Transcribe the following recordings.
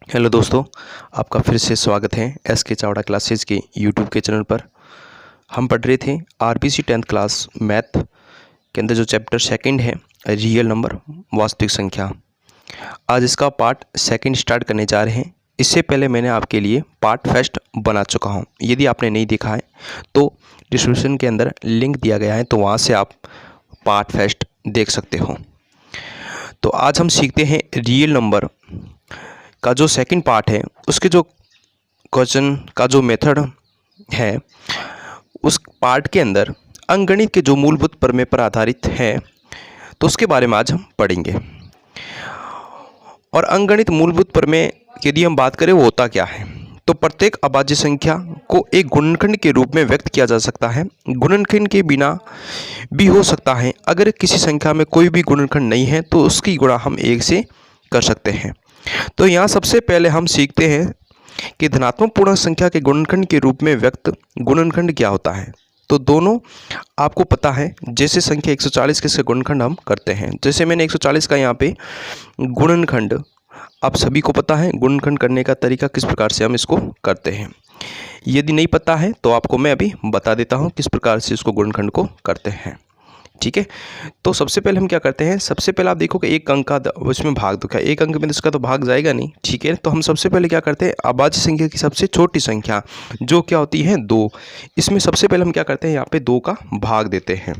Hello दोस्तों, आपका फिर से स्वागत है एस के चावड़ा क्लासेज के यूट्यूब के चैनल पर। हम पढ़ रहे थे आरबीसी 10th क्लास मैथ के अंदर जो चैप्टर सेकंड है रियल नंबर वास्तविक संख्या। आज इसका पार्ट सेकंड स्टार्ट करने जा रहे हैं। इससे पहले मैंने आपके लिए पार्ट फर्स्ट बना चुका हूं। यदि आपने नहीं देखा है तो डिस्क्रिप्शन के अंदर लिंक दिया गया है, तो वहां से आप पार्ट फर्स्ट देख सकते हो। तो आज हम सीखते हैं रियल नंबर का जो सेकंड पार्ट है, उसके जो क्वेश्चन का जो मेथड है, उस पार्ट के अंदर अंकगणित के जो मूलभूत प्रमेय पर आधारित है, तो उसके बारे में आज हम पढ़ेंगे। और अंकगणित मूलभूत प्रमेय यदि हम बात करें वो होता क्या है, तो प्रत्येक अभाज्य संख्या को एक गुणनखंड के रूप में व्यक्त किया जा सकता है। गुणनखंड के बिना भी हो सकता है। अगर किसी संख्या में कोई भी गुणनखंड नहीं है तो उसकी गुणा हम एक से कर सकते हैं। तो यहाँ सबसे पहले हम सीखते हैं कि धनात्मक पूर्णांक संख्या के गुणनखंड के रूप में व्यक्त गुणनखंड क्या होता है। तो दोनों आपको पता है, जैसे संख्या 140 के इसका गुणनखंड हम करते हैं। जैसे मैंने 140 का यहाँ पे गुणनखंड, आप सभी को पता है गुणनखंड करने का तरीका किस प्रकार से हम इसको करते हैं। यदि नहीं पता है तो आपको मैं अभी बता देता हूँ किस प्रकार से इसको गुणनखंड को करते हैं। ठीक है, तो सबसे पहले हम क्या करते हैं, सबसे पहले आप देखो कि एक अंक का उसमें भाग दो, क्या एक अंक में इसका तो भाग जाएगा नहीं। ठीक है, तो हम सबसे पहले क्या करते हैं, अभाज्य संख्या की सबसे छोटी संख्या जो क्या होती है 2, इसमें सबसे पहले हम क्या करते हैं, यहाँ पे 2 का भाग देते हैं।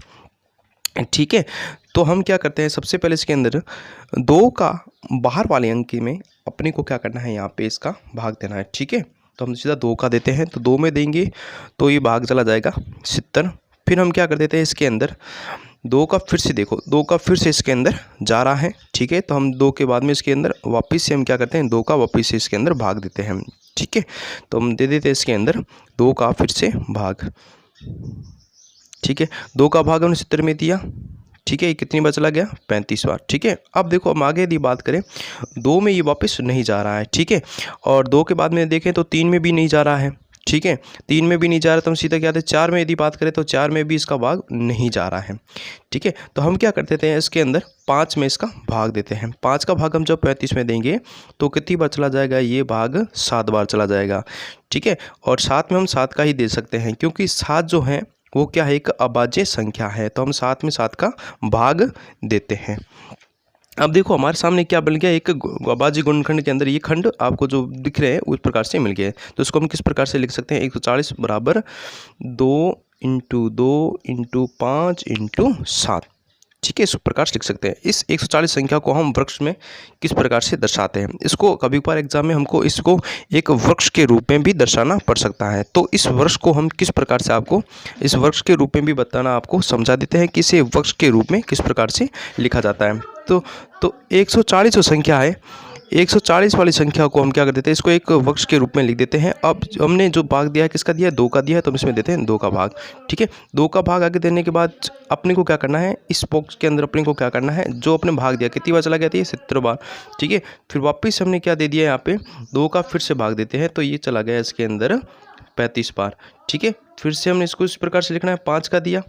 ठीक है, तो हम क्या करते हैं, सबसे पहले इसके अंदर 2 का बाहर वाले अंक में अपने को क्या करना है, यहाँ पे इसका भाग देना है। ठीक है, तो हम सीधा 2 का देते हैं, तो 2 में देंगे तो ये भाग चला जाएगा 70। फिर हम क्या कर देते हैं, इसके अंदर 2 का फिर से देखो, 2 का फिर से इसके अंदर जा रहा है। ठीक है, तो हम 2 के बाद में इसके अंदर वापस से हम क्या करते हैं, 2 का वापस से इसके अंदर भाग देते हैं। ठीक है, तो हम दे देते हैं इसके अंदर 2 का फिर से भाग। ठीक है, 2 का भाग हमने 70 में दिया। ठीक है, ये कितनी बार चला गया, 35 बार। ठीक है, अब देखो हम आगे यदि बात करें, 2 में ये वापस नहीं जा रहा है। ठीक है, और 2 के बाद में देखें तो 3 में भी नहीं जा रहा है। ठीक है, 3 में भी नहीं जा रहा, तो हम सीधा क्या आते हैं, 4 में यदि बात करें तो 4 में भी इसका भाग नहीं जा रहा है। ठीक है, तो हम क्या कर देते हैं, इसके अंदर 5 में इसका भाग देते हैं। 5 का भाग हम जब 35 में देंगे तो कितनी बार चला जाएगा, ये भाग 7 बार चला जाएगा। ठीक है, और 7 में हम 7 का ही दे सकते हैं, क्योंकि 7 जो है वो क्या है, एक अभाज्य संख्या है, तो हम 7 में 7 का भाग देते हैं। अब देखो हमारे सामने क्या बन गया, एक अभाज्य गुणनखंड के अंदर ये खंड आपको जो दिख रहे हैं उस प्रकार से मिल गए। तो इसको हम किस प्रकार से लिख सकते हैं, 140 बराबर 2 × 2 × 5 × 7। ठीक है, इस प्रकार से लिख सकते हैं। इस 140 संख्या को हम वृक्ष में किस प्रकार से दर्शाते हैं, इसको कभी कभार एग्जाम में हमको इसको एक वृक्ष के रूप में भी दर्शाना पड़ सकता है। तो इस वृक्ष को हम किस प्रकार से आपको इस वृक्ष के रूप में भी बताना, आपको समझा देते हैं कि इसे वृक्ष के रूप में किस प्रकार से लिखा जाता है। तो 140 जो संख्या है, 140 वाली संख्या को हम क्या कर देते हैं, इसको एक वृक्ष के रूप में लिख देते हैं। अब हमने जो भाग दिया है किसका दिया है, 2 का दिया है, तो हम इसमें देते हैं 2 का भाग। ठीक है, 2 का भाग आगे देने के बाद अपने को क्या करना है, इस बॉक्स के अंदर अपने को क्या करना है, जो अपने भाग दिया कितनी बार चला गया था, 70 बार। ठीक है, फिर वापस हमने क्या दे दिया, यहाँ पे 2 का फिर से भाग देते हैं, तो ये चला गया इसके अंदर 35 बार। ठीक है, फिर से हमने इसको इस प्रकार से लिखना है, 5 का दिया,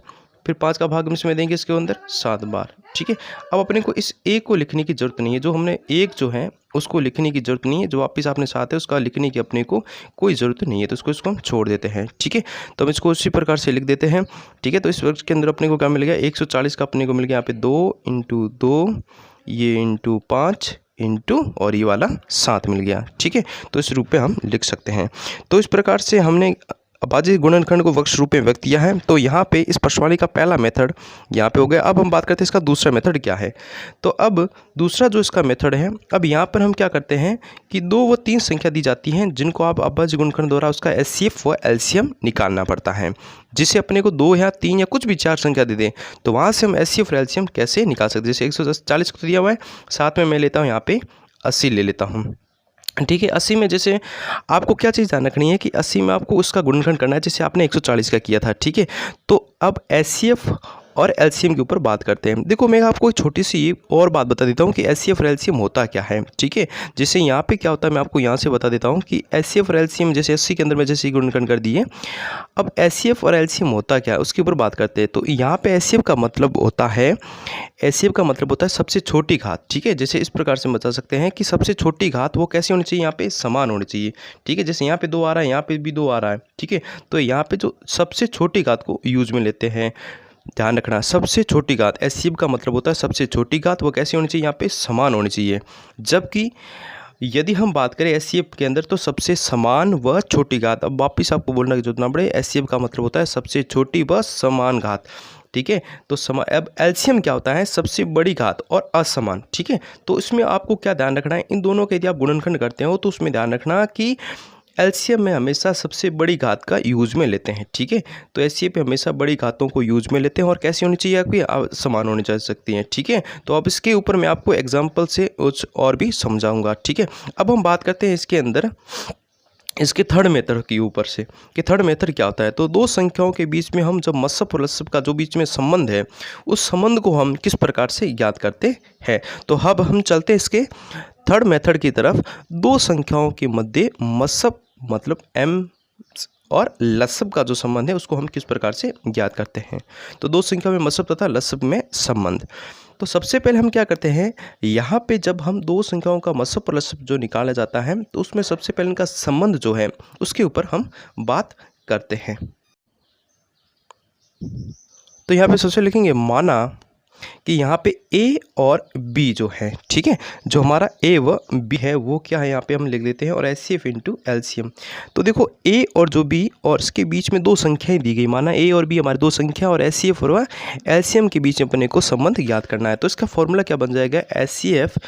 फिर 5 का भाग हम इसमें देंगे इसके अंदर 7 बार। ठीक है, अब अपने को इस एक को लिखने की जरूरत नहीं है, जो हमने एक जो है उसको लिखने की जरूरत नहीं है, जो वापस आपने 7 है उसका लिखने की अपने को कोई ज़रूरत नहीं है, तो इसको हम छोड़ देते हैं। ठीक है, तो हम इसको उसी प्रकार से लिख देते हैं। ठीक है, तो इस वर्ग के अंदर अपने को क्या मिल गया, 140 का अपने को मिल गया यहाँ पे 2 × 2, ये × 5 और ये वाला 7 मिल गया। ठीक है, तो इस रूप में हम लिख सकते हैं। तो इस प्रकार से हमने अभाज्य गुणनखंड को वृक्ष रूप में व्यक्त किया है। तो यहाँ पे इस प्रश्नावली का पहला मेथड यहाँ पे हो गया। अब हम बात करते हैं इसका दूसरा मेथड क्या है। तो अब दूसरा जो इसका मेथड है, अब यहाँ पर हम क्या करते हैं कि 2 व 3 संख्या दी जाती हैं, जिनको आप अभाज्य गुणनखंड द्वारा उसका एचसीएफ व एलसीएम निकालना पड़ता है। जिसे अपने को 2 या 3 या कुछ भी 4 संख्या दे दें, तो वहाँ से हम एचसीएफ और एलसीएम कैसे निकाल सकते हैं। जैसे 140 को दिया हुआ है, साथ में मैं लेता हूँ यहाँ पे 80 ले लेता हूँ। ठीक है, 80 में जैसे आपको क्या चीज़ ध्यान रखनी है कि 80 में आपको उसका गुणनखंड करना है जैसे आपने 140 का किया था। ठीक है, तो अब एचसीएफ और एलसीएम के ऊपर बात करते हैं। देखो मैं आपको एक छोटी सी और बात बता देता हूँ कि एचसीएफ और एलसीएम होता क्या है, ठीक है। जैसे यहाँ पे क्या होता है मैं आपको यहाँ से बता देता हूँ कि एचसीएफ और एलसीएम जैसे एससी के अंदर में जैसे गुणनखंड कर दिए। अब एचसीएफ और एलसीएम होता क्या है उसके ऊपर बात करते हैं। तो यहाँ पे एचसीएफ का मतलब होता है, एचसीएफ का मतलब होता है सबसे छोटी घात, ठीक है। जैसे इस प्रकार से बता सकते हैं कि सबसे छोटी घात वो कैसे होनी चाहिए, यहाँ पे समान होनी चाहिए, ठीक है। जैसे यहाँ पे 2 आ रहा है, यहाँ पे भी 2 आ रहा है, ठीक है। तो यहाँ पे जो सबसे छोटी घात को यूज में लेते हैं, ध्यान रखना सबसे छोटी घात, एचसीएफ का मतलब होता है सबसे छोटी घात वो कैसी होनी चाहिए, यहाँ पे समान होनी चाहिए। जबकि यदि हम बात करें एचसीएफ के अंदर तो सबसे समान व छोटी घात, अब वापिस आपको बोलना की जरूरत ना पड़े, एचसीएफ का मतलब होता है सबसे छोटी व समान घात, ठीक है। तो अब एलसीएम क्या होता है, सबसे बड़ी घात और असमान, ठीक है। तो इसमें आपको क्या ध्यान रखना है, इन दोनों के यदि आप गुणनखंड करते हो तो उसमें ध्यान रखना कि एलसीएम में हमेशा सबसे बड़ी घात का यूज में लेते हैं, ठीक है। तो एचसीएफ पे हमेशा बड़ी घातों को यूज में लेते हैं और कैसी होनी चाहिए, आपकी समान होनी जा सकती हैं, ठीक है। तो अब इसके ऊपर मैं आपको एग्जांपल से कुछ और भी समझाऊंगा, ठीक है। अब हम बात करते हैं इसके अंदर इसके थर्ड मेथड के ऊपर से कि थर्ड मेथड क्या होता है। तो दो संख्याओं के बीच में हम जब मस्सब और लस्सब का जो बीच में संबंध है उस संबंध को हम किस प्रकार से ज्ञात करते हैं। तो अब हम चलते हैं इसके थर्ड मेथड की तरफ। दो संख्याओं के मध्य मस्सब मतलब m और लस्सब का जो संबंध है उसको हम किस प्रकार से ज्ञात करते हैं। तो दो संख्या में मस्सब तथा लस्सब में संबंध। तो सबसे पहले हम क्या करते हैं, यहाँ पे जब हम दो संख्याओं का मस्सब और लस्सब जो निकाला जाता है तो उसमें सबसे पहले इनका संबंध जो है उसके ऊपर हम बात करते हैं। तो यहाँ पे सबसे लिखेंगे माना कि यहाँ पे A और B जो है, ठीक है, जो हमारा A व B है वो क्या है यहाँ पे हम लिख देते हैं और एचसीएफ इंटू एलसीएम। तो देखो A और जो B और इसके बीच में दो संख्याएं दी गई, माना A और B हमारी दो संख्या और एचसीएफ और एलसीएम के बीच में अपने को संबंध ज्ञात करना है। तो इसका फॉर्मूला क्या बन जाएगा, एचसीएफ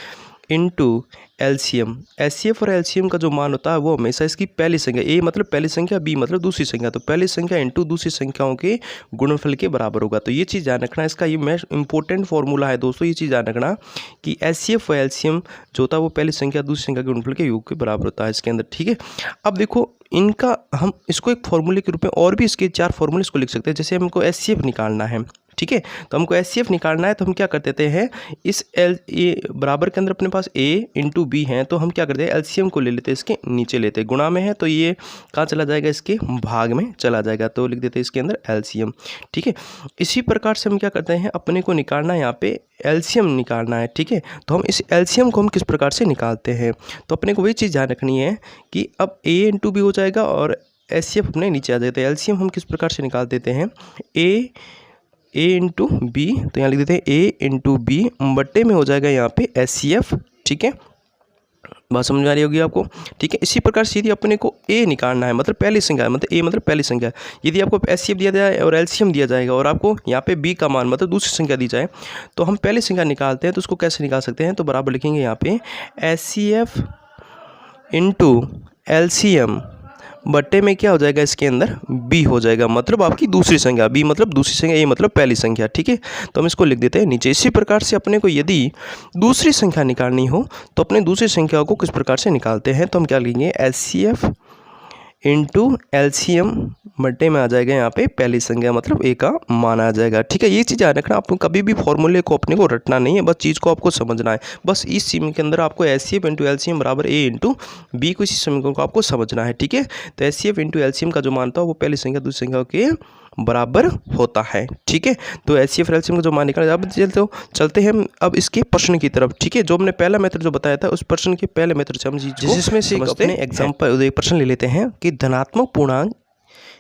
इंटू एलसीएम। एचसीएफ और एलसीएम का जो मान होता है वो हमेशा इसकी पहली संख्या, ए मतलब पहली संख्या, बी मतलब दूसरी संख्या, तो पहली संख्या इंटू दूसरी संख्याओं के गुणनफल के बराबर होगा। तो ये चीज़ ध्यान रखना, इसका ये मैं इंपॉर्टेंट फॉर्मूला है दोस्तों, ये चीज़ ध्यान रखना कि एचसीएफ और एलसीएम जो होता है वो पहली संख्या दूसरी संख्या के गुणनफल के योग के बराबर होता है इसके अंदर, ठीक है। अब देखो इनका हम इसको एक फॉर्मूले के रूप में और भी इसके 4 फॉर्मूले इसको लिख सकते हैं। जैसे हमको एचसीएफ निकालना है, ठीक है, तो हमको एचसीएफ निकालना है तो हम क्या कर देते हैं, इस ए बराबर के अंदर अपने पास A इंटू बी है तो हम क्या करते हैं एलसीएम को ले लेते हैं, इसके नीचे लेते हैं, गुणा में है तो ये कहाँ चला जाएगा, इसके भाग में चला जाएगा, तो लिख देते हैं इसके अंदर एलसीएम, ठीक है। इसी प्रकार से हम क्या करते हैं, अपने को निकालना है यहाँ पे एलसीएम निकालना है, ठीक है। तो हम इस एलसीएम को हम किस प्रकार से निकालते हैं, तो अपने को वही चीज़ ध्यान रखनी है कि अब A इंटू बी हो जाएगा और एचसीएफ अपने नीचे आ जाता है। एलसीएम हम किस प्रकार से निकाल देते हैं, ए इंटू बी, तो यहाँ लिख देते हैं ए इंटू बी बट्टे में हो जाएगा यहाँ पे एचसीएफ, ठीक है। बात समझ आ रही होगी आपको, ठीक है। इसी प्रकार से यदि अपने को ए निकालना है मतलब पहली संख्या, मतलब ए मतलब पहली संख्या, यदि आपको एचसीएफ दिया जाए और एलसीएम दिया जाएगा और आपको यहाँ पे बी का मान मतलब दूसरी संख्या दी जाए तो हम पहली संख्या निकालते हैं तो उसको कैसे निकाल सकते हैं, तो बराबर लिखेंगे यहाँ पे एचसीएफ इंटू एलसीएम बट्टे में क्या हो जाएगा, इसके अंदर b हो जाएगा, मतलब आपकी दूसरी संख्या, b मतलब दूसरी संख्या, a मतलब पहली संख्या, ठीक है। तो हम इसको लिख देते हैं नीचे। इसी प्रकार से अपने को यदि दूसरी संख्या निकालनी हो तो अपने दूसरी संख्या को किस प्रकार से निकालते हैं, तो हम क्या लिखेंगे एचसीएफ इंटू एलसीएम बट्टे में आ जाएगा यहाँ पे पहली संख्या मतलब A का मान आ जाएगा, ठीक है। ये चीज़ ध्यान रखना, आपको कभी भी फॉर्मूले को अपने को रटना नहीं है, बस चीज़ को आपको समझना है। बस इस सीम के अंदर आपको एचसीएफ इंटू एलसीएम बराबर A इंटू बी को इसी समीकरण को आपको समझना है, ठीक है। तो एचसीएफ इंटू एलसीएम का जो मान था वो पहली संख्या दूसरी संख्या के बराबर होता है, ठीक है। तो एचसीएफ एलसीएम का जो मान निकाला, अब चलते हैं हम अब इसके प्रश्न की तरफ, ठीक है। जो हमने पहला मेथड जो बताया था उस प्रश्न के पहले मेथड से हम जिसमें से अपने एग्जाम्पल एक प्रश्न ले लेते हैं कि धनात्मक पूर्णांक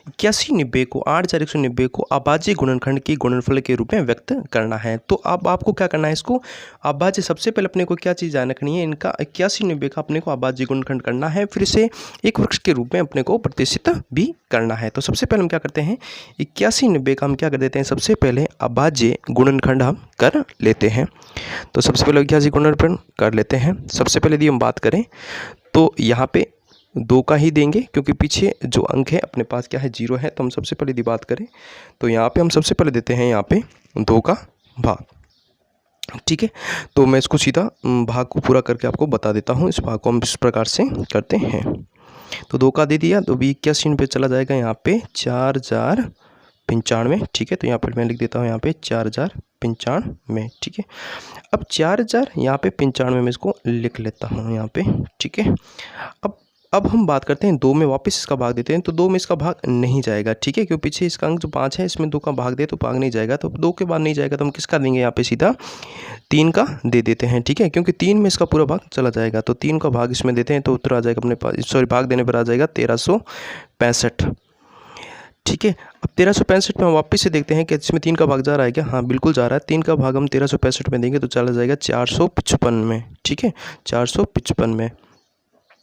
8190 को 8190 को अभाज्य गुणनखंड के गुणनफल के रूप में व्यक्त करना है। तो अब आपको क्या करना है, इसको अभाज्य, सबसे पहले अपने को क्या चीज़ ध्यान रखनी है, इनका 8190 का अपने को अभाज्य गुणनखंड करना है, फिर इसे एक वृक्ष के रूप में अपने को प्रतिष्ठित भी करना है। तो सबसे पहले हम क्या करते हैं, 8190 का हम क्या कर देते हैं, सबसे पहले अभाज्य गुणनखंड हम कर लेते हैं। तो सबसे पहले 81 गुणनखंड कर लेते हैं। सबसे पहले यदि हम बात करें तो यहाँ पे 2 का ही देंगे क्योंकि पीछे जो अंक है अपने पास क्या है 0 है। तो हम सबसे पहले यदि बात करें तो यहाँ पे हम सबसे पहले देते हैं यहाँ पे 2 का भाग, ठीक है। तो मैं इसको सीधा भाग को पूरा करके आपको बता देता हूँ। इस भाग को हम इस प्रकार से करते हैं। तो 2 का दे दिया तो 81 पे चला जाएगा यहाँ पे 4000 95, ठीक है। तो यहाँ पर मैं लिख देता हूँ यहाँ पे 4095, ठीक है। अब 4000 यहाँ पे 95 में इसको लिख लेता हूँ यहाँ पे, ठीक है। अब हम बात करते हैं 2 में वापस इसका भाग देते हैं, तो 2 में इसका भाग नहीं जाएगा, ठीक है, क्योंकि पीछे इसका अंक जो 5 है इसमें 2 का भाग दे तो भाग नहीं जाएगा, तो 2 के बाद नहीं जाएगा तो हम किसका देंगे यहाँ पे सीधा 3 का दे देते हैं, ठीक है, क्योंकि 3 में इसका पूरा भाग चला जाएगा। तो 3 का भाग इसमें देते हैं तो उत्तर आ जाएगा अपने पास, सॉरी भाग देने पर आ जाएगा 1365, ठीक है। अब 1365 में हम वापस से देखते हैं कि इसमें 3 का भाग जा रहा है क्या? हाँ बिल्कुल जा रहा है। 3 का भाग हम 1365 में देंगे तो चला जाएगा 455 में, ठीक है, 455 में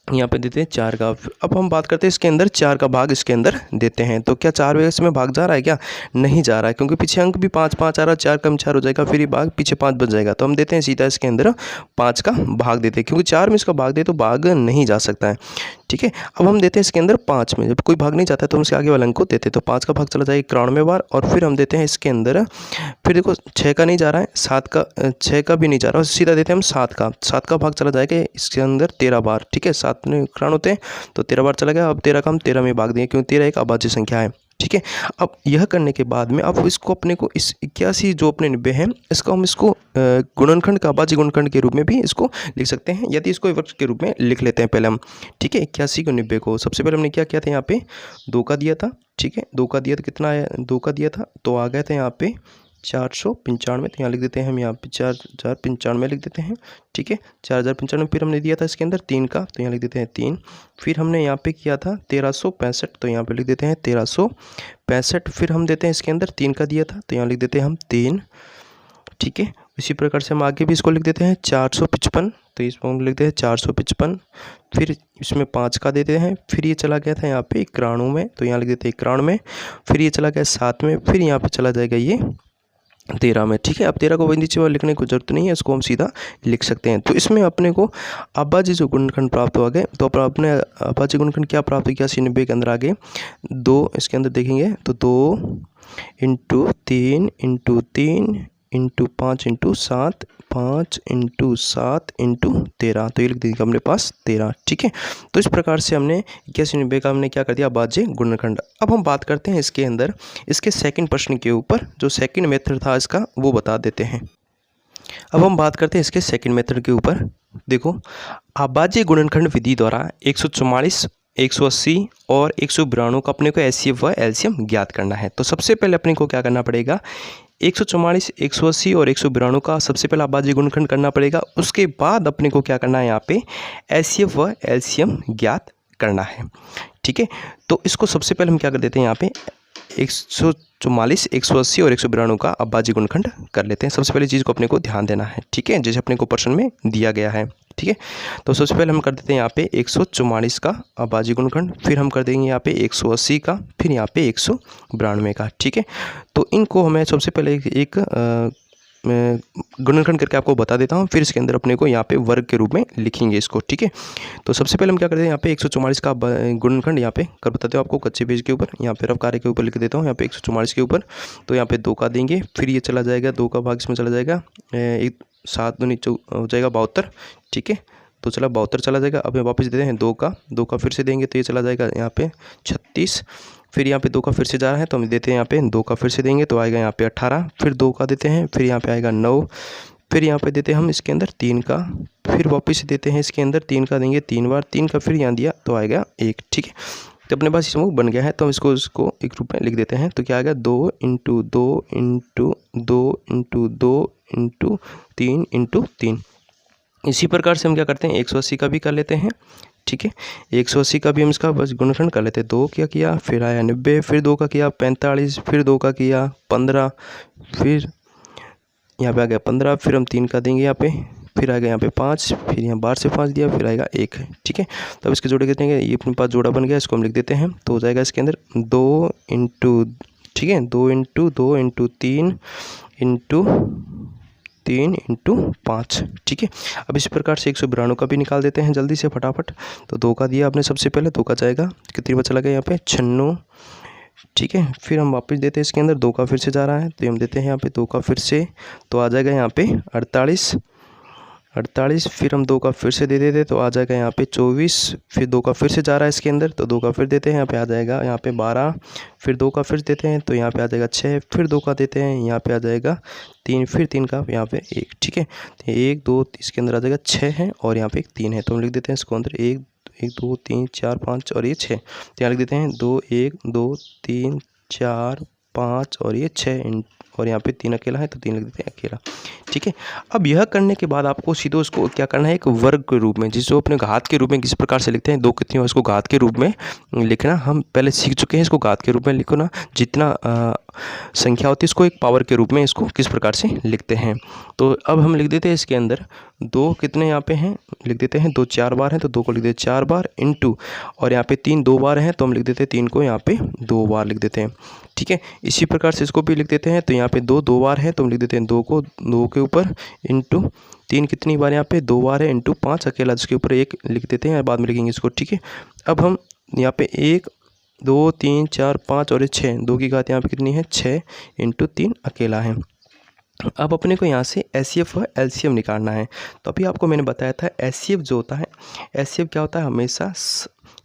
यहाँ पे देते हैं 4 का। अब हम बात करते हैं इसके अंदर 4 का भाग इसके अंदर देते हैं, तो क्या 4 में इसमें भाग जा रहा है क्या? नहीं जा रहा है, क्योंकि पीछे अंक भी 5 5 आ रहा है, 4 कम 4 हो जाएगा, फिर ये भाग पीछे 5 बच जाएगा। तो हम देते हैं सीधा इसके अंदर 5 का भाग देते हैं, क्योंकि 4 में इसका भाग दे तो भाग नहीं जा सकता है, ठीक है। अब हम देते हैं इसके अंदर 5 में, जब कोई भाग नहीं जाता है तो हम इसके आगे वाले अंक को देते हैं, तो 5 का भाग चला जाएगा 91 बार। और फिर हम देते हैं इसके अंदर, फिर देखो 6 का नहीं जा रहा है, 6 का भी नहीं जा रहा, सीधा देते हैं हम 7 का भाग चला जाएगा इसके अंदर 13 बार, ठीक है। 7 में 91 होते हैं तो 13 बार चला गया। अब 13 का हम 13 में भाग देंगे, क्योंकि 13 एक अभाज्य संख्या है, ठीक है। अब यह करने के बाद में अब इसको अपने को इस 81 जो अपने 90 है इसको हम इसको गुणनखंड का अभाज्य गुणनखंड के रूप में भी इसको लिख सकते हैं, यदि इसको वर्ग के रूप में लिख लेते हैं पहले हम, ठीक है। 81 को 90 को सबसे पहले हमने क्या किया था, यहाँ पे 2 का दिया था, ठीक है, 2 का दिया था, कितना आया 2 का दिया था तो आ गया था यहाँ पे 495, तो यहाँ लिख देते हैं हम, यहाँ पे 4095 लिख देते हैं, ठीक है, 4095। फिर हमने दिया था इसके अंदर 3 का, तो यहाँ लिख देते हैं 3। फिर हमने यहाँ पे किया था 1365, तो यहाँ पे लिख देते हैं 1365। फिर हम देते हैं इसके अंदर 3 का दिया था, तो यहाँ लिख देते हैं हम 3, ठीक है। इसी प्रकार से हम आगे भी इसको लिख देते हैं 455, तो इसको हम लिखते हैं 455। फिर इसमें 5 का देते हैं, फिर ये चला गया था यहाँ पे 91 में, तो यहाँ लिख देते हैं 91। फिर ये चला गया 7 में, फिर यहाँ पे चला जाएगा ये 13 में, ठीक है। अब 13 को वही नीचे लिखने की जरूरत नहीं है, इसको हम सीधा लिख सकते हैं। तो इसमें अपने को अभाज्य जो गुणनखंड प्राप्त हो गए, तो अपने अभाज्य गुणनखंड क्या प्राप्त हो गया 90 के अंदर आगे 2 इसके अंदर देखेंगे तो 2 into 3 into 3 into 5 into 7 5 into 7 into 13, तो ये लिख दीजिएगा अपने पास 13, ठीक है। तो इस प्रकार से हमने 81 का हमने क्या कर दिया अभाज्य गुणनखंड। अब हम बात करते हैं इसके अंदर इसके सेकंड प्रश्न के ऊपर, जो सेकंड मेथड था इसका वो बता देते हैं। अब हम बात करते हैं इसके सेकंड मेथड के ऊपर। देखो अभाज्य गुणनखंड विधि द्वारा 144 180 और 192 का अपने को एचसीएफ व एलसीएम ज्ञात करना है। तो सबसे पहले अपने को क्या करना पड़ेगा, 144 180 और 192 का सबसे पहला अभाज्य गुणनखंड करना पड़ेगा। उसके बाद अपने को क्या करना है, यहाँ पे एचसीएफ व एलसीएम ज्ञात करना है, ठीक है। तो इसको सबसे पहले हम क्या कर देते हैं, यहाँ पे 144 180 और 192 का अभाज्य गुणनखंड कर लेते हैं। सबसे पहले चीज़ को अपने को ध्यान देना है, ठीक है, जैसे अपने को प्रश्न में दिया गया है, ठीक है। तो सबसे पहले हम कर देते हैं यहाँ पे 144 का अभाज्य गुणनखंड, फिर हम कर देंगे यहाँ पे 180 का, फिर यहाँ पे 192 का, ठीक है। तो इनको हमें सबसे पहले एक गुणनखंड करके आपको बता देता हूँ, फिर इसके अंदर अपने को यहाँ पे वर्ग के रूप में लिखेंगे इसको, ठीक है। तो सबसे पहले हम क्या करते हैं, यहाँ पे 144 का गुणनखंड यहाँ पे कर बताते हो आपको कच्चे पेज के ऊपर, यहाँ पे रफ कार्य के ऊपर लिख देता हूँ, यहाँ पे 144 के ऊपर। तो यहाँ पे 2 का देंगे, फिर ये चला जाएगा 2 का भाग इसमें चला जाएगा 7 दूनी हो जाएगा 72, ठीक है। तो चला 72 चला जाएगा। अब वापस देते हैं 2 का फिर से देंगे तो ये चला जाएगा यहाँ पे 36। फिर यहाँ पे 2 का फिर से जा रहा है तो हम देते हैं यहाँ पे 2 का फिर से देंगे तो आएगा यहाँ पे 18। फिर 2 का देते हैं, फिर यहाँ पे आएगा 9। फिर यहाँ पे देते हैं हम इसके अंदर 3 का, फिर वापस देते हैं इसके अंदर 3 का देंगे 3 बार, 3 का फिर यहाँ दिया तो आएगा 1, ठीक है। तो अपने पास समूह बन गया है, तो हम इसको एक रूप में लिख देते हैं। तो क्या आएगा 2 into 2 into 2 into 2 into 3 into 3। इसी प्रकार से हम क्या करते हैं 180 का भी कर लेते हैं, ठीक है। 180 का भी हम इसका बस गुणनखंड कर लेते हैं। 2 क्या किया, फिर आया 90, फिर 2 का किया 45, फिर 2 का किया 15, फिर यहाँ पे आ गया 15, फिर हम 3 का देंगे यहाँ पे, फिर आ गया यहाँ पे 5, फिर यहाँ बाहर से 5 दिया, फिर आएगा 1, ठीक है। तो अब इसके जोड़े कहते हैं, ये अपने पास जोड़ा बन गया, इसको हम लिख देते हैं। तो हो जाएगा इसके अंदर 2 इंटू, ठीक है, 2 इंटू 2 इंटू 3 इंटू 3 इंटू 5, ठीक है। अब इस प्रकार से 192 का भी निकाल देते हैं जल्दी से फटाफट। तो 2 का दिया आपने सबसे पहले, 2 का जाएगा कितनी बार चला गया यहाँ पे 96, ठीक है। फिर हम वापस देते हैं इसके अंदर 2 का फिर से जा रहा है तो हम देते हैं यहाँ पे 2 का फिर से, तो आ जाएगा यहाँ पे 48। 48, फिर हम 2 का फिर से दे देते तो आ जाएगा यहाँ पे 24, फिर 2 का फिर से जा रहा है इसके अंदर तो 2 का फिर देते हैं, यहाँ पे आ जाएगा यहाँ पे 12, फिर 2 का फिर देते हैं तो यहाँ पे आ जाएगा 6, फिर 2 का देते हैं यहाँ पे आ जाएगा 3, फिर 3 का यहाँ पे 1। ठीक है, तो 1 2 इसके अंदर आ जाएगा 6 है और यहाँ पे एक 3 है, तो हम लिख देते हैं इसको अंदर 1 2 3 4 5 और ये 6। तो यहाँ लिख देते हैं 2 1 2 3 4 5 और ये 6 और यहाँ पे 3 अकेला है तो 3 लिख देते हैं अकेला। ठीक है, अब यह करने के बाद आपको सीधे उसको क्या करना है, एक वर्ग के रूप में, जिसको अपने घात के रूप में किस प्रकार से लिखते हैं, 2 कितनी हो इसको घात के रूप में लिखना हम पहले सीख चुके हैं। इसको घात के रूप में लिखो ना, जितना संख्या होती है इसको एक पावर के रूप में इसको किस प्रकार से लिखते हैं। तो अब हम लिख देते हैं इसके अंदर 2 कितने यहाँ पे हैं, लिख देते हैं 2 4 बार हैं तो 2 को लिख देते हैं 4 बार इंटू, और यहाँ पे 3 2 बार हैं तो हम लिख देते हैं 3 को यहाँ पे 2 बार लिख देते हैं। ठीक है, इसी प्रकार से इसको भी लिख देते हैं, तो यहाँ पे 2 2 बार है तो हम लिख देते हैं 2 को 2 के ऊपर इंटू 3 कितनी बार यहाँ पे 2 बार है इंटू 5 अकेला, जिसके ऊपर 1 लिख देते हैं, बाद में लिखेंगे इसको। ठीक है, अब हम यहाँ पे 1 2 3 4 5 और 6, 2 की घात यहाँ पे कितनी है 6 इंटू 3 अकेला है। अब अपने को यहाँ से एचसीएफ व एलसीएम निकालना है। तो अभी आपको मैंने बताया था एचसीएफ जो होता है, एचसीएफ क्या होता है, हमेशा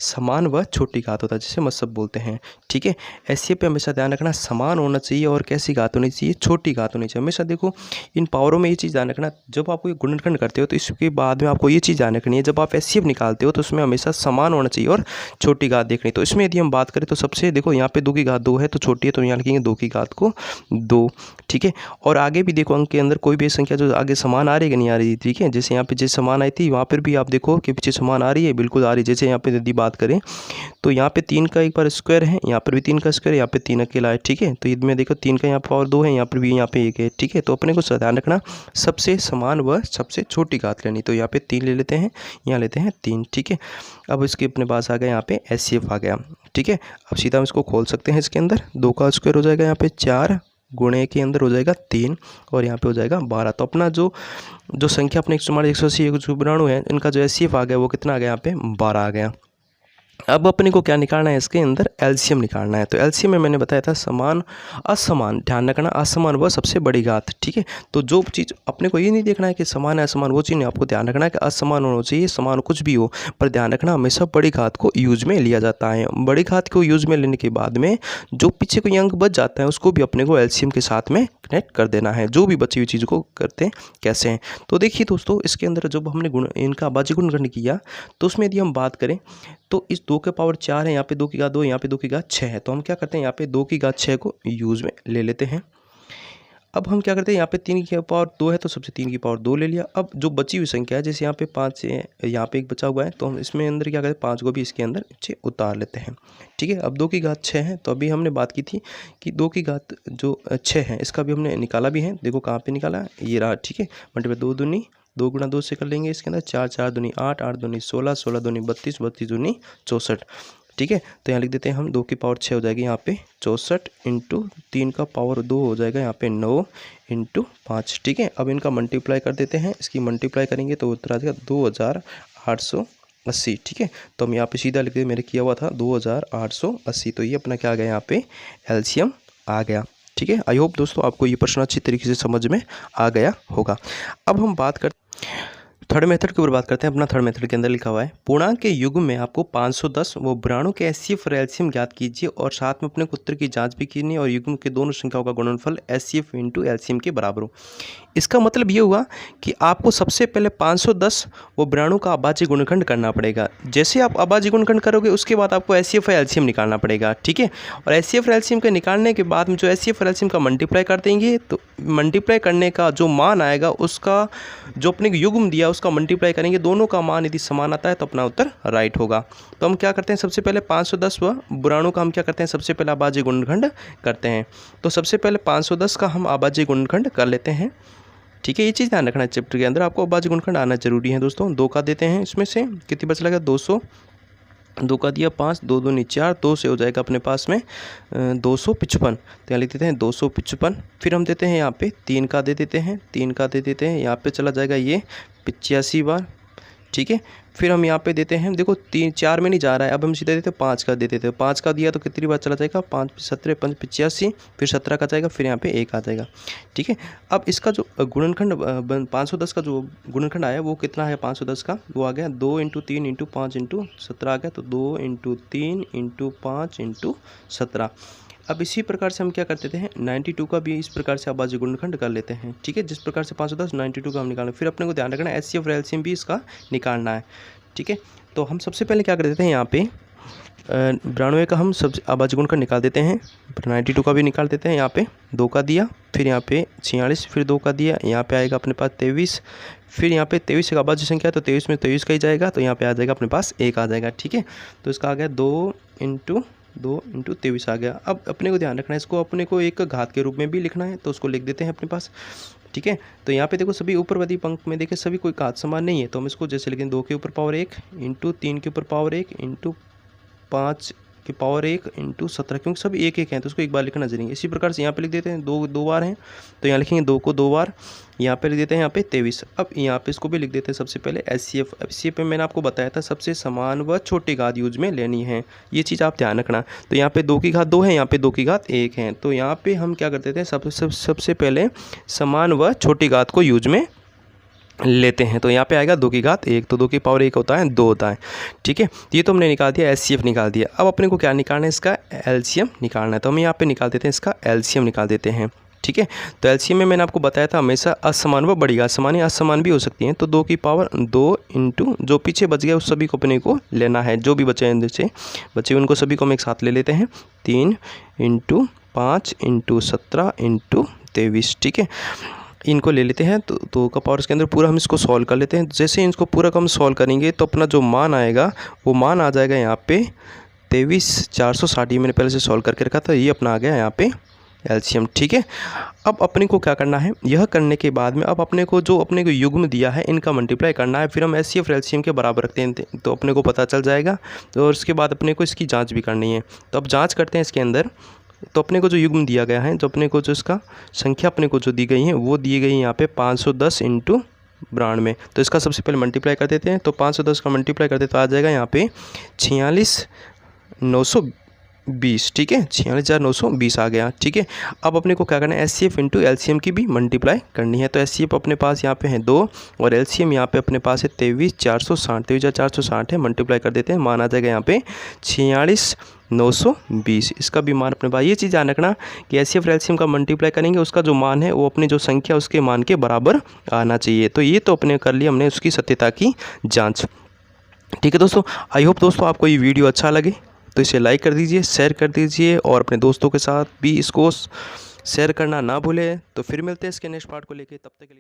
समान व छोटी घात होता है, जिसे मतलब बोलते हैं। ठीक है, एचसीएफ पे हमेशा ध्यान रखना समान होना चाहिए और कैसी घात होनी चाहिए, छोटी घात होनी चाहिए। हमेशा देखो इन पावरों में ये चीज़ ध्यान रखना, जब आप कोई गुणनखंड करते हो तो इसके बाद में आपको ये चीज़ ध्यान रखनी है, जब आप एचसीएफ निकालते हो तो उसमें हमेशा समान होना चाहिए और छोटी घात देखनी। तो इसमें यदि हम बात करें तो सबसे देखो यहाँ पे 2 की घात 2 है तो छोटी है, तो यहाँ लिखेंगे 2 की घात को 2। ठीक है, और आगे भी देखो अंक के अंदर कोई भी संख्या जो आगे समान आ रही है कि नहीं आ रही। ठीक है, जैसे यहाँ पे जैसे समान आई थी वहाँ पर भी आप देखो कि पीछे समान आ रही है, बिल्कुल आ रही है। जैसे यहाँ पे यदि बात करें तो यहाँ पे 3 का एक बार स्क्वायर है, यहाँ पर भी 3 का स्क्वायर, यहाँ पे 3 अकेला है। ठीक है, तो इसमें देखो 3 का यहाँ पावर 2 है, यहाँ पर भी यहाँ पे 1 है। ठीक है, तो अपने को ध्यान रखना सबसे समान व सबसे छोटी घात लेनी। तो यहाँ पे 3 ले लेते हैं, यहाँ लेते हैं 3। ठीक है, अब इसके अपने पास आ गया यहाँ पे एचसीएफ आ गया। ठीक है, अब सीधा हम इसको खोल सकते हैं। इसके अंदर 2 का स्क्वायर हो जाएगा यहाँ पे 4 गुणे के अंदर हो जाएगा 3 और यहाँ पे हो जाएगा 12। तो अपना जो संख्या अपने 180 192 है, इनका जो एचसीएफ आ गया वो कितना आ गया, यहाँ पे 12 आ गया। अब अपने को क्या निकालना है, इसके अंदर एलसीएम निकालना है। तो एलसीएम में मैंने बताया था समान असमान, ध्यान रखना असमान व सबसे बड़ी घात। ठीक है, तो जो चीज़ अपने को ये नहीं देखना है कि समान है असमान, वो चीज़ नहीं, आपको ध्यान रखना है कि असमान होना चाहिए, समान कुछ भी हो, पर ध्यान रखना हमेशा बड़ी घात को यूज में लिया जाता है। बड़ी घात को यूज में लेने के बाद में जो पीछे कोई अंक बच जाता है उसको भी अपने को एलसीएम के साथ में कनेक्ट कर देना है। जो भी बची हुई चीज़ को करते हैं कैसे हैं, तो देखिए दोस्तों इसके अंदर जब हमने इनका अभाज्य गुणनखंड किया तो उसमें यदि हम बात करें तो इस 2 के पावर 4 है, यहाँ पे 2 की घात 2, यहाँ पे 2 की घात 6 है। तो हम क्या करते हैं, यहाँ पे 2 की घात 6 को यूज में ले लेते हैं। अब हम क्या करते हैं, यहाँ पे 3 की पावर 2 है तो सबसे 3 की पावर 2 ले लिया। अब जो बची हुई संख्या है, जैसे यहाँ पे 5 है, यहाँ पे 1 बचा हुआ है, तो हम इसमें अंदर क्या करते हैं 5 को भी इसके अंदर नीचे उतार लेते हैं। ठीक है, अब 2 की घात 6 है, तो अभी हमने बात की थी कि 2 की घात जो 6 है इसका भी हमने निकाला भी है। देखो कहाँ पे निकाला, ये रहा। ठीक है, मल्टीप्लाई 2 दूनी 2 गुणा 2 से कर लेंगे इसके अंदर, 4 4 दूनी 8 8 दूनी 16 16 दूनी 32 32 दूनी 64। ठीक है, तो यहाँ लिख देते हैं हम 2 की पावर 6 हो जाएगी यहाँ पे 64 इंटू 3 का पावर 2 हो जाएगा यहाँ पे 9 इंटू 5। ठीक है, अब इनका मल्टीप्लाई कर देते हैं, इसकी मल्टीप्लाई करेंगे तो उत्तर आ जाएगा 2880। ठीक है, तो हम यहाँ पे सीधा लिख देते, मेरे किया हुआ था 2880, तो ये अपना क्या आ गया यहाँ पे एलसीएम आ गया। ठीक है, आई होप दोस्तों आपको ये प्रश्न अच्छी तरीके से समझ में आ गया होगा। अब हम बात करते थर्ड मेथड के ऊपर बात करते हैं। अपना थर्ड मेथड के अंदर लिखा हुआ है पूर्णांक के युग्म में आपको 510 व विकर्णों के एचसीएफ और एलसीएम ज्ञात कीजिए और साथ में अपने उत्तर की जांच भी करनी है और युग्म के दोनों संख्याओं का गुणनफल एचसीएफ इंटू एलसीएम के बराबर हो। इसका मतलब ये हुआ कि आपको सबसे पहले 510 व विकर्णों का अभाज्य गुणनखंड करना पड़ेगा। जैसे आप अभाज्य गुणनखंड करोगे उसके बाद आपको एचसीएफ और एलसीएम निकालना पड़ेगा। ठीक है, और एचसीएफ और एलसीएम के निकालने के बाद में जो एचसीएफ और एलसीएम का मल्टीप्लाई कर देंगे तो मल्टीप्लाई करने का जो मान आएगा उसका जो अपने युग्म दिया उसका मल्टीप्लाई करेंगे, दोनों का मान यदि समान आता है तो अपना उत्तर राइट होगा। तो हम क्या करते हैं, सबसे पहले 510 व विकर्णों का हम क्या करते हैं, सबसे पहले अभाज्य गुणनखंड करते हैं। तो सबसे पहले 510 का हम अभाज्य गुणनखंड कर लेते हैं। ठीक है, ये चीज़ ध्यान रखना है, चैप्टर के अंदर आपको अभाज्य गुणनखंड आना जरूरी है दोस्तों। 2 का देते हैं, इसमें से कितनी बच लगा 200, 2 का दिया 5, 2 दूनी 4, 2 से हो जाएगा अपने पास में 255। तो यहाँ लिख देते हैं 255। फिर हम देते हैं यहाँ पे 3 का दे देते हैं, 3 का दे देते हैं, यहाँ पे चला जाएगा ये 85 बार, ठीक है। फिर हम यहाँ पे देते हैं, देखो 3 4 में नहीं जा रहा है, अब हम सीधे देते हैं 5 का दे देते हैं। 5 का दिया तो कितनी बार चला जाएगा, 5 17 5 85, फिर 17 का जाएगा, फिर यहाँ पे 1 आ जाएगा। ठीक है। अब इसका जो गुणनखंड 510 का जो गुणनखंड आया वो कितना है, 510 का वो आ गया 2 × 3 × 5 × 17 आ गया, तो 2 × 3 × 5 × 17। अब इसी प्रकार से हम क्या करते थे, 92 का भी इस प्रकार से अभाज्य गुणनखंड कर लेते हैं। ठीक है, जिस प्रकार से 510 92 का हम निकालें, फिर अपने को ध्यान रखना है HCF और LCM भी इसका निकालना है। ठीक है, तो हम सबसे पहले क्या कर देते हैं, यहाँ पे 92 का हम सब अभाज्य गुणनखंड निकाल देते हैं, 92 का भी निकाल देते हैं। यहाँ पे 2 का दिया, फिर यहाँ पे 46, फिर 2 का दिया, यहाँ पे आएगा अपने पास 23, फिर यहाँ पे 23 एक अभाज्य संख्या है तो 23 में 23 का ही जाएगा, तो यहाँ पे आ जाएगा अपने पास 1 आ जाएगा। ठीक है, तो इसका आ गया 2 × 23 आ गया। अब अपने को ध्यान रखना है, इसको अपने को एक घात के रूप में भी लिखना है, तो उसको लिख देते हैं अपने पास। ठीक है, तो यहाँ पे देखो सभी ऊपरवादी पंक्ति में देखें सभी कोई घात समान नहीं है, तो हम इसको जैसे लिखें 2 के ऊपर पावर 1 × 3 के ऊपर पावर 1 × 5 की पावर 1 × 17, क्योंकि सभी एक एक हैं तो उसको एक बार लिखना जरूरी। इसी प्रकार से यहाँ पे लिख देते हैं 2 बार हैं, तो यहाँ लिखेंगे 2 को 2 बार, यहाँ पे लिख देते हैं यहाँ पे 23। अब यहाँ पे इसको भी लिख देते हैं सबसे पहले HCF में मैंने आपको बताया था सबसे समान व छोटी घात यूज में लेनी है, ये चीज़ आप ध्यान रखना। तो यहाँ पे 2 की घात 2 है, यहाँ पे 2 की घात 1 है, तो यहाँ पे हम क्या कर देते हैं सबसे पहले समान व छोटी घात को यूज में लेते हैं। तो यहाँ पे आएगा 2 की घात 1, तो 2 की पावर 1 होता है 2 होता है। ठीक है, ये तो हमने निकाल दिया, HCF निकाल दिया। अब अपने को क्या निकालना है, इसका LCM निकालना है, तो हम यहाँ पे निकाल देते हैं, इसका LCM निकाल देते हैं। ठीक है, तो LCM में मैंने आपको बताया था हमेशा असमान व बड़ी घात समान या असमान भी हो सकती हैं, तो 2 की पावर 2 × जो पीछे बच गया उस सभी को अपने को लेना है, जो भी बचे हैं जैसे बचे उनको सभी को हम एक साथ ले लेते हैं, 3 × 5 × 17 × 23। ठीक है, इनको ले लेते हैं, तो 2 का पावर इसके अंदर पूरा हम इसको सॉल्व कर लेते हैं। जैसे इनको पूरा हम सॉल्व करेंगे तो अपना जो मान आएगा वो मान आ जाएगा यहाँ पे 23,460, ये मैंने पहले से सॉल्व करके रखा था, ये अपना आ गया यहाँ पे LCM। ठीक है, अब अपने को क्या करना है, यह करने के बाद में अब अपने को जो अपने को युग्म दिया है इनका मल्टीप्लाई करना है, फिर हम HCF और LCM के बराबर रखते हैं तो अपने को पता चल जाएगा। तो और उसके बाद अपने को इसकी जाँच भी करनी है, तो अब जाँच करते हैं इसके अंदर। तो अपने को जो युग्म दिया गया है, जो अपने को जो इसका संख्या अपने को जो दी गई है वो दी गई है यहाँ पे 510 × 92, तो इसका सबसे पहले मल्टीप्लाई कर देते हैं। तो 510 का मल्टीप्लाई करते तो आ जाएगा यहाँ पे 46,920। ठीक है, 46,920 आ गया। ठीक है, अब अपने को क्या करना है, HCF × LCM की भी मल्टीप्लाई करनी है। तो HCF अपने पास यहाँ पे है 2 और LCM यहाँ पे अपने पास है 23,460 है, मल्टीप्लाई कर देते हैं, मान आ जाएगा यहाँ पे 46,920। इसका भी मान अपने पास, ये चीज़ ध्यान रखना कि HCF और LCM का मल्टीप्लाई करेंगे उसका जो मान है वो अपनी जो संख्या उसके मान के बराबर आना चाहिए। तो ये तो अपने कर लिया हमने उसकी सत्यता की जाँच। ठीक है दोस्तों, आई होप दोस्तों आपको ये वीडियो अच्छा लगे, तो इसे लाइक कर दीजिए, शेयर कर दीजिए और अपने दोस्तों के साथ भी इसको शेयर करना ना भूलें। तो फिर मिलते हैं इसके नेक्स्ट पार्ट को लेके, तब तक के लिए।